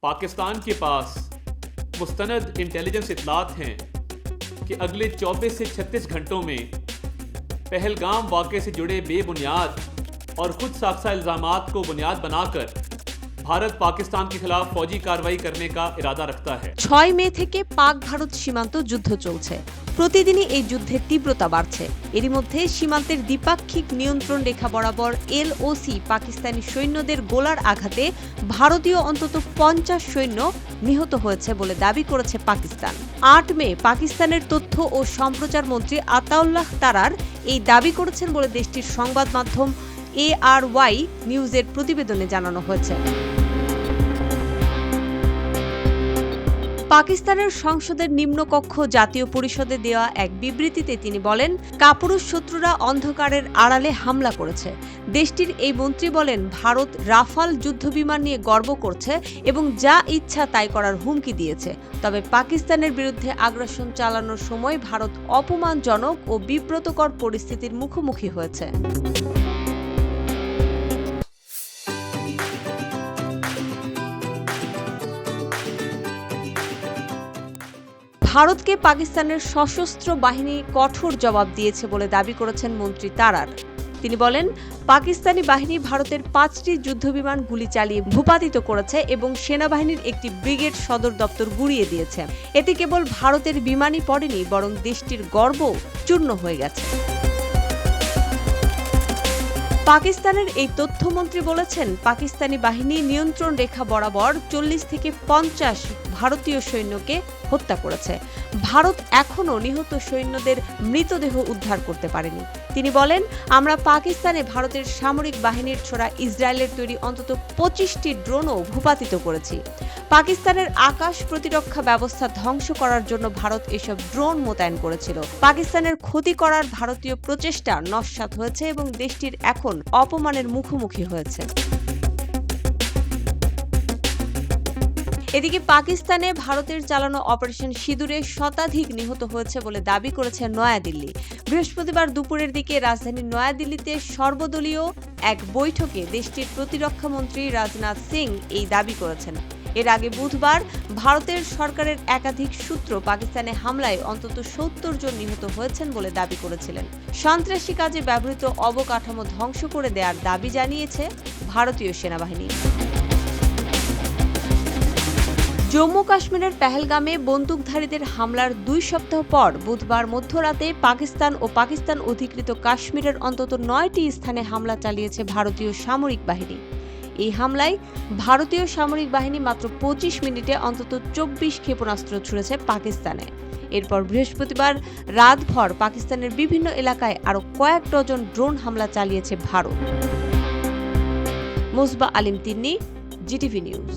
पाकिस्तान के पास मुस्तनद इंटेलिजेंस इत्तलात हैं कि अगले 24 से 36 घंटों में पहलगाम वाक़े से जुड़े बेबुनियाद और खुद साख्ता इल्ज़ामात को बुनियाद बनाकर भारत पाकिस्तान के खिलाफ फौजी कार्रवाई करने का इरादा रखता है। 6 মে থেকে পাক ভারত সীমান্ত যুদ্ধ চলছে। প্রতিদিনই এই যুদ্ধের তীব্রতা বাড়ছে। এরই মধ্যে সীমান্তের দ্বিপাক্ষিক নিয়ন্ত্রণ রেখা বরাবর এলওসি পাকিস্তানি সৈন্যদের গোলার আঘাতে ভারতীয় অন্তত 50 সৈন্য নিহত হয়েছে বলে দাবি করেছে পাকিস্তান। 8 মে পাকিস্তানের তথ্য ও সম্প্রচার মন্ত্রী আতাউল্লাহ তারার এই দাবি করেছেন বলে দেশটির সংবাদ মাধ্যম ARY নিউজের প্রতিবেদনে জানানো হয়েছে। পাকিস্তানের সংসদের নিম্নকক্ষ জাতীয় পরিষদে দেওয়া এক বিবৃতিতে তিনি বলেন, কাপুরুষ শত্রুরা অন্ধকারের আড়ালে হামলা করেছে। দেশটির এই মন্ত্রী বলেন, ভারত রাফাল যুদ্ধবিমান নিয়ে গর্ব করছে এবং যা ইচ্ছা তাই করার হুমকি দিয়েছে। তবে পাকিস্তানের বিরুদ্ধে আগ্রাসন চালানোর সময় ভারত অপমানজনক ও বিব্রতকর পরিস্থিতির মুখোমুখি হয়েছে। ভারতকে পাকিস্তানের সশস্ত্র বাহিনী কঠোর জবাব দিয়েছে বলে দাবি করেছেন মন্ত্রী তারার। তিনি বলেন, পাকিস্তানি বাহিনী ভারতের 5টি যুদ্ধবিমান গুলি চালিয়ে ভূপাতিত করেছে এবং সেনাবাহিনীর একটি ব্রিগেড সদর দপ্তর গুঁড়িয়ে দিয়েছে। এতে কেবল ভারতের বিমানই পড়েনি, বরং দেশটির গর্ব চূর্ণ হয়ে গেছে। পাকিস্তানের এই তথ্যমন্ত্রী বলেছেন, পাকিস্তানি বাহিনী নিয়ন্ত্রণ রেখা বরাবর 40 থেকে 50 ভারতীয় সৈন্যকে হত্যা করেছে। ভারত এখনও নিহত সৈন্যদের মৃতদেহ উদ্ধার করতে পারেনি। তিনি বলেন, আমরা পাকিস্তানে ভারতের সামরিক বাহিনীর ছোড়া ইসরায়েলের তৈরি অন্তত 25টি ড্রোনও ভূপাতিত করেছি। পাকিস্তানের আকাশ প্রতিরক্ষা ব্যবস্থা ধ্বংস করার জন্য ভারত এসব ড্রোন মোতায়েন করেছিল। পাকিস্তানের ক্ষতি করার ভারতীয় প্রচেষ্টা নস্যাৎ হয়েছে এবং দেশটির এখন অপমানের মুখোমুখি হয়েছে। এদিকে পাকিস্তানে ভারতের চালানো অপারেশন সিঁদুরে শতাধিক নিহত হয়েছে বলে দাবি করেছে নয়াদিল্লি। বৃহস্পতিবার দুপুরের দিকে রাজধানী নয়াদিল্লিতে সর্বদলীয় এক বৈঠকে দেশটির প্রতিরক্ষা মন্ত্রী রাজনাথ সিং এই দাবি করেছেন। এর আগে বুধবার ভারতের সরকারের একাধিক সূত্র পাকিস্তানে হামলায় অন্তত 70 জন নিহত হয়েছেন বলে দাবি করেছিলেন। সন্ত্রাসী কাজে ব্যবহৃত অবকাঠামো ধ্বংস করে দেওয়ার দাবি জানিয়েছে ভারতীয় সেনাবাহিনী। জম্মু কাশ্মীরের পেহেলগামে বন্দুকধারীদের হামলার 2 সপ্তাহ পর বুধবার মধ্যরাতে পাকিস্তান ও পাকিস্তান অধিকৃত কাশ্মীরের অন্তত 9টি স্থানে হামলা চালিয়েছে ভারতীয় সামরিক বাহিনী। এই হামলায় ভারতীয় সামরিক বাহিনী মাত্র 25 মিনিটে অন্তত 24 ক্ষেপণাস্ত্র ছুড়েছে পাকিস্তানে। এরপর বৃহস্পতিবার রাতভর পাকিস্তানের বিভিন্ন এলাকায় আরও কয়েক ডজন ড্রোন হামলা চালিয়েছে ভারত। মুসবা আলিম তিন্নি, জিটিভি নিউজ।